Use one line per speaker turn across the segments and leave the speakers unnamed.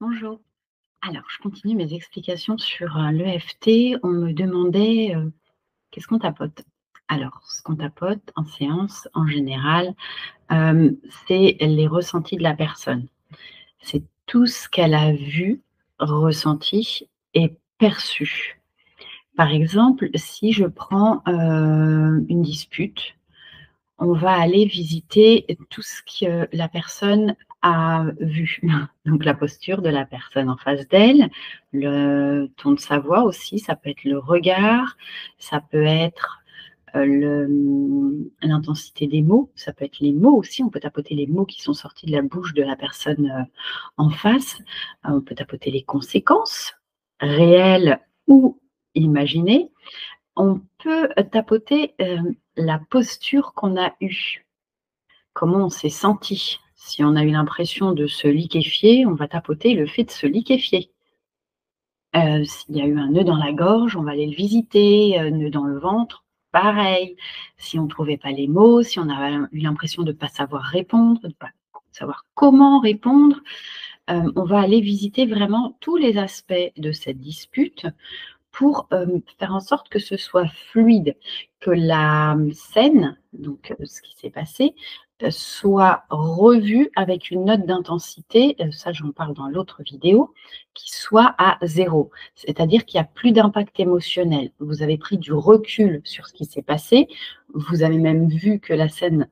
Bonjour. Alors, je continue mes explications sur l'EFT. On me demandait qu'est-ce qu'on tapote. Alors, ce qu'on tapote en séance, en général, euh, c'est les ressentis de la personne. C'est tout ce qu'elle a vu, ressenti et perçu. Par exemple, si je prends une dispute, on va aller visiter tout ce que la personne a vu. Donc la posture de la personne en face d'elle, le ton de sa voix aussi, ça peut être le regard, ça peut être, l'intensité des mots, ça peut être les mots aussi, on peut tapoter les mots qui sont sortis de la bouche de la personne, en face. On peut tapoter les conséquences réelles ou imaginées. On peut tapoter, la posture qu'on a eue, comment on s'est senti. Si on a eu l'impression de se liquéfier, on va tapoter le fait de se liquéfier. S'il y a eu un nœud dans la gorge, on va aller le visiter, nœud dans le ventre, pareil. Si on ne trouvait pas les mots, si on a eu l'impression de ne pas savoir répondre, de ne pas savoir comment répondre, on va aller visiter vraiment tous les aspects de cette dispute pour, faire en sorte que ce soit fluide, que la scène, donc ce qui s'est passé, soit revue avec une note d'intensité, ça j'en parle dans l'autre vidéo, qui soit à 0. C'est-à-dire qu'il y a plus d'impact émotionnel. Vous avez pris du recul sur ce qui s'est passé, vous avez même vu que la scène,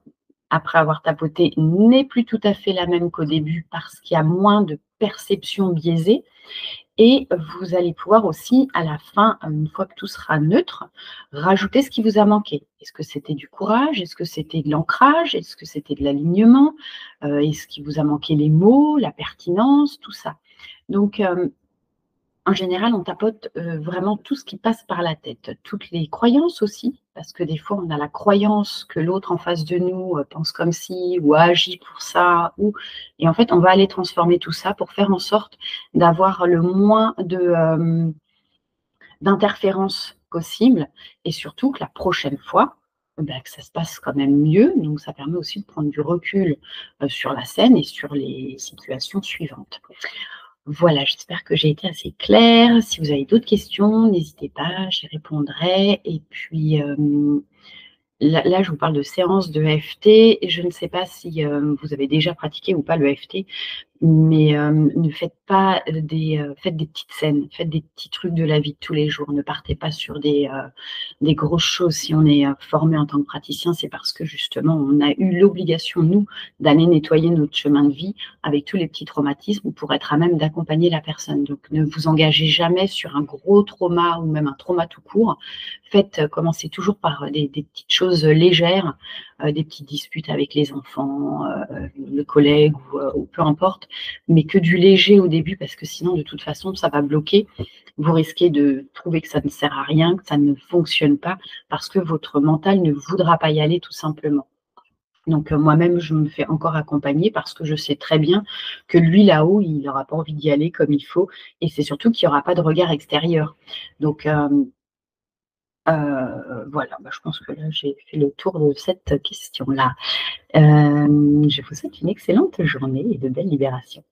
après avoir tapoté, n'est plus tout à fait la même qu'au début parce qu'il y a moins de perceptions biaisées. Et vous allez pouvoir aussi, à la fin, une fois que tout sera neutre, rajouter ce qui vous a manqué. Est-ce que c'était du courage? Est-ce que c'était de l'ancrage? Est-ce que c'était de l'alignement? Est-ce qu'il vous a manqué les mots, la pertinence, tout ça? Donc, en général, on tapote, vraiment tout ce qui passe par la tête. Toutes les croyances aussi, parce que des fois, on a la croyance que l'autre en face de nous, pense comme ci ou agit pour ça ou et en fait, on va aller transformer tout ça pour faire en sorte d'avoir le moins de, d'interférences possible et surtout que la prochaine fois, bah, que ça se passe quand même mieux. Donc ça permet aussi de prendre du recul, sur la scène et sur les situations suivantes. Voilà, j'espère que j'ai été assez claire. Si vous avez d'autres questions, n'hésitez pas, j'y répondrai. Et puis, là, je vous parle de séance de EFT. Je ne sais pas si vous avez déjà pratiqué ou pas le EFT, mais ne faites pas faites des petites scènes, faites des petits trucs de la vie de tous les jours. Ne partez pas sur des grosses choses. Si on est formé en tant que praticien, c'est parce que justement, on a eu l'obligation, nous, d'aller nettoyer notre chemin de vie avec tous les petits traumatismes pour être à même d'accompagner la personne. Donc, ne vous engagez jamais sur un gros trauma ou même un trauma tout court. Faites, commencez toujours par des petites choses légères, des petites disputes avec les enfants, les collègues ou peu importe, mais que du léger au début parce que sinon de toute façon ça va bloquer. Vous risquez de trouver que ça ne sert à rien, que ça ne fonctionne pas parce que votre mental ne voudra pas y aller tout simplement. Donc moi-même je me fais encore accompagner parce que je sais très bien que lui là-haut, il n'aura pas envie d'y aller comme il faut et c'est surtout qu'il y aura pas de regard extérieur. Donc voilà, bah, je pense que là j'ai fait le tour de cette question-là. Je vous souhaite une excellente journée et de belles libérations.